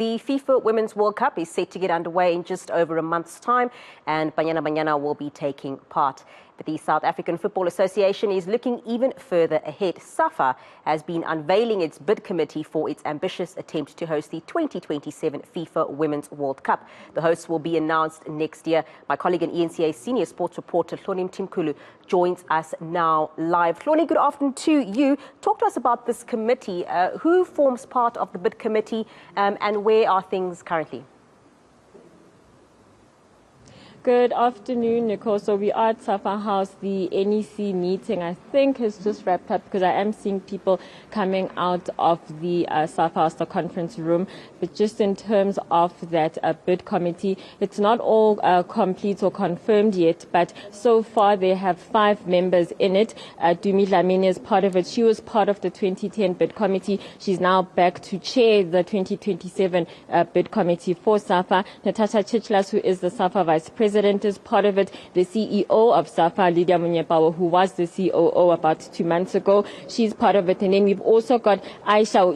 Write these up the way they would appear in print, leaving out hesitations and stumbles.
The FIFA Women's World Cup is set to get underway in just over a month's time, and Banyana Banyana will be taking part. But the South African Football Association is looking even further ahead. SAFA has been unveiling its bid committee for its ambitious attempt to host the 2027 FIFA Women's World Cup. The hosts will be announced next year. My colleague and eNCA senior sports reporter Hloni Mtimkulu joins us now live. Hloni, good afternoon to you. Talk to us about this committee. Who forms part of the bid committee and where are things currently? Good afternoon, Nicole. So we are at SAFA House. The NEC meeting, I think, has just wrapped up because I am seeing people coming out of the SAFA House, the conference room. But just in terms of that bid committee, it's not all complete or confirmed yet, but so far they have 5 members in it. Dumi Dlamini is part of it. She was part of the 2010 bid committee. She's now back to chair the 2027 bid committee for SAFA. Natasha Chichlas, who is the SAFA vice president, is part of it. The CEO of SAFA, Lydia Munyepawa, who was the COO about 2 months ago, she's part of it. And then we've also got Isha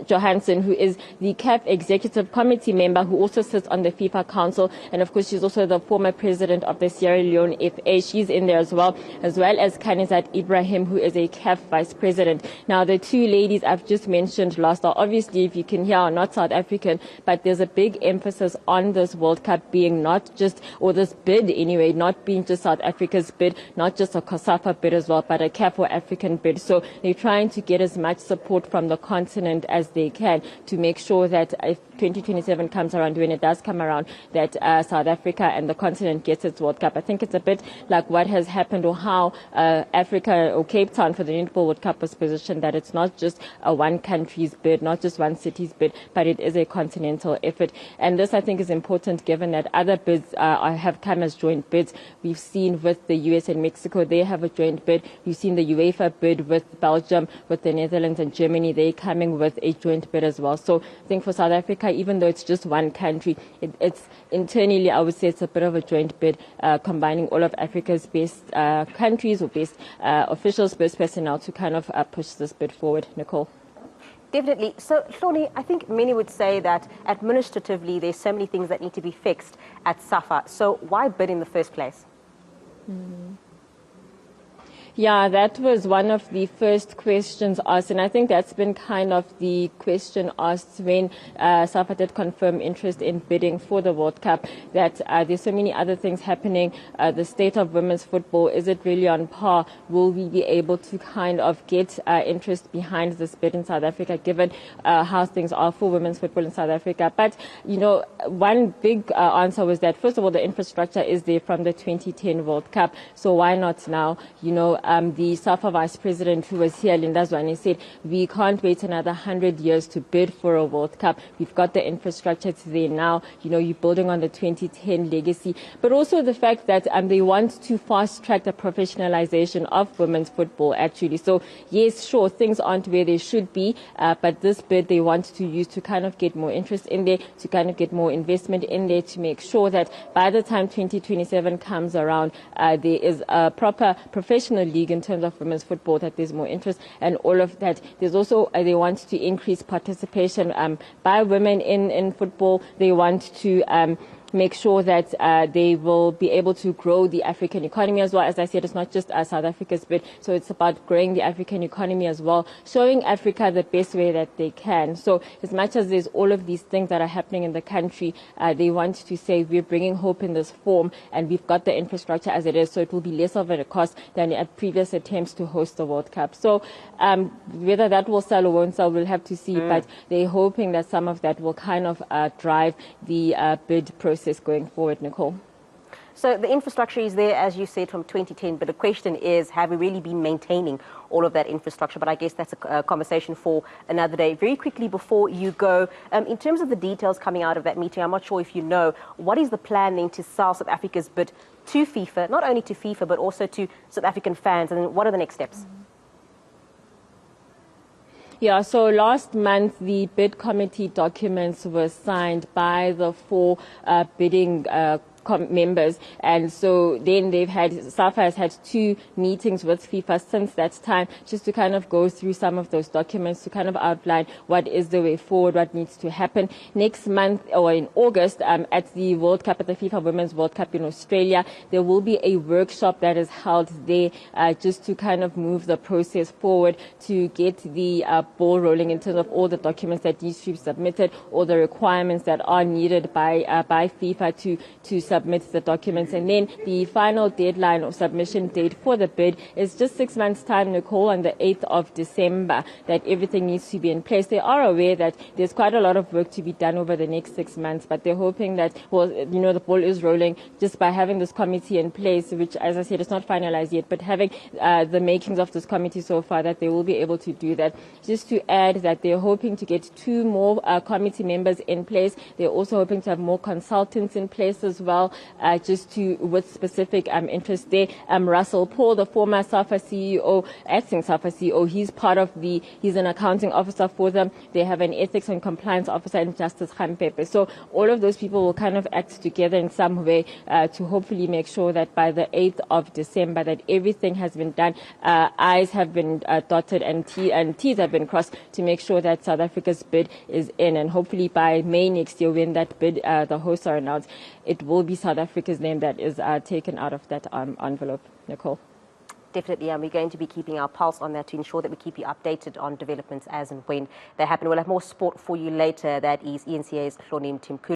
Johansson, who is the CAF executive committee member, who also sits on the FIFA council. And of course, she's also the former president of the Sierra Leone FA. She's in there as well as Kanizat Ibrahim, who is a CAF vice president. Now, the 2 ladies I've just mentioned last are obviously, if you can hear, are not South African, but there's a big emphasis on this World Cup being not just, or this bid anyway, not being just South Africa's bid, not just a COSAFA bid as well, but a CAF or African bid. So they're trying to get as much support from the continent as they can to make sure that if 2027 comes around, when it does come around, that South Africa and the continent gets its World Cup. I think it's a bit like what has happened, or how Africa or Cape Town for the Netball World Cup was positioned, that it's not just a one country's bid, not just one city's bid, but it is a continental effort. And this, I think, is important given that other bids have come as joint bids. We've seen with the US and Mexico, they have a joint bid. We've seen the UEFA bid with Belgium, with the Netherlands and Germany, they're coming with a joint bid as well. So I think for South Africa, even though it's just one country, it's internally, I would say it's a bit of a joint bid, combining all of Africa's best countries or best officials, best personnel to kind of push this bid forward. Nicole? Definitely. So, Hloni, I think many would say that administratively there's so many things that need to be fixed at SAFA. So why bid in the first place? Yeah, that was one of the first questions asked, and I think that's been kind of the question asked when SAFA did confirm interest in bidding for the World Cup, that there's so many other things happening. The state of women's football, is it really on par? Will we be able to kind of get interest behind this bid in South Africa, given how things are for women's football in South Africa? But, you know, one big answer was that, first of all, the infrastructure is there from the 2010 World Cup, so why not now? You know, the SAFA vice president who was here, Linda Zwane, said we can't wait another 100 years to bid for a World Cup. We've got the infrastructure to there now. You know, you're building on the 2010 legacy, but also the fact that they want to fast track the professionalization of women's football, actually. So yes, sure, things aren't where they should be, but this bid they want to use to kind of get more interest in there, to kind of get more investment in there, to make sure that by the time 2027 comes around, there is a proper professional league in terms of women's football, that there's more interest and all of that. There's also, they want to increase participation by women in football. They want to make sure that they will be able to grow the African economy as well. As I said, it's not just South Africa's bid, so it's about growing the African economy as well, showing Africa the best way that they can. So as much as there's all of these things that are happening in the country, they want to say we're bringing hope in this form, and we've got the infrastructure as it is, so it will be less of a cost than at previous attempts to host the World Cup. So whether that will sell or won't sell, we'll have to see, but they're hoping that some of that will kind of drive the bid process going forward, Nicole. So the infrastructure is there, as you said, from 2010, but the question is, have we really been maintaining all of that infrastructure? But I guess that's a conversation for another day. Very quickly before you go, in terms of the details coming out of that meeting, I'm not sure if you know, what is the plan then to sell South Africa's bid to FIFA, not only to FIFA, but also to South African fans, and what are the next steps? Yeah, so last month the bid committee documents were signed by the 4 bidding members, and so then SAFA has had 2 meetings with FIFA since that time, just to kind of go through some of those documents, to kind of outline what is the way forward, what needs to happen. Next month, or in August, at the World Cup, at the FIFA Women's World Cup in Australia, there will be a workshop that is held there, just to kind of move the process forward, to get the ball rolling in terms of all the documents that need to be submitted, all the requirements that are needed by FIFA to submit the documents. And then the final deadline or submission date for the bid is just 6 months' time, Nicole, on the 8th of December, that everything needs to be in place. They are aware that there's quite a lot of work to be done over the next 6 months, but they're hoping that, the ball is rolling just by having this committee in place, which, as I said, is not finalized yet, but having the makings of this committee so far, that they will be able to do that. Just to add that they're hoping to get 2 more committee members in place. They're also hoping to have more consultants in place as well, with specific interest there. Russell Paul, the former SAFA CEO, acting SAFA CEO, he's an accounting officer for them. They have an ethics and compliance officer and Justice Khampepe. So all of those people will kind of act together in some way to hopefully make sure that by the 8th of December that everything has been done. I's have been dotted and T's have been crossed to make sure that South Africa's bid is in. And hopefully by May next year, when that bid, the hosts are announced, it will be South Africa's name that is taken out of that envelope. Nicole. Definitely, and we're going to be keeping our pulse on that to ensure that we keep you updated on developments as and when they happen. We'll have more sport for you later. That is eNCA's Hloni Mtimkulu.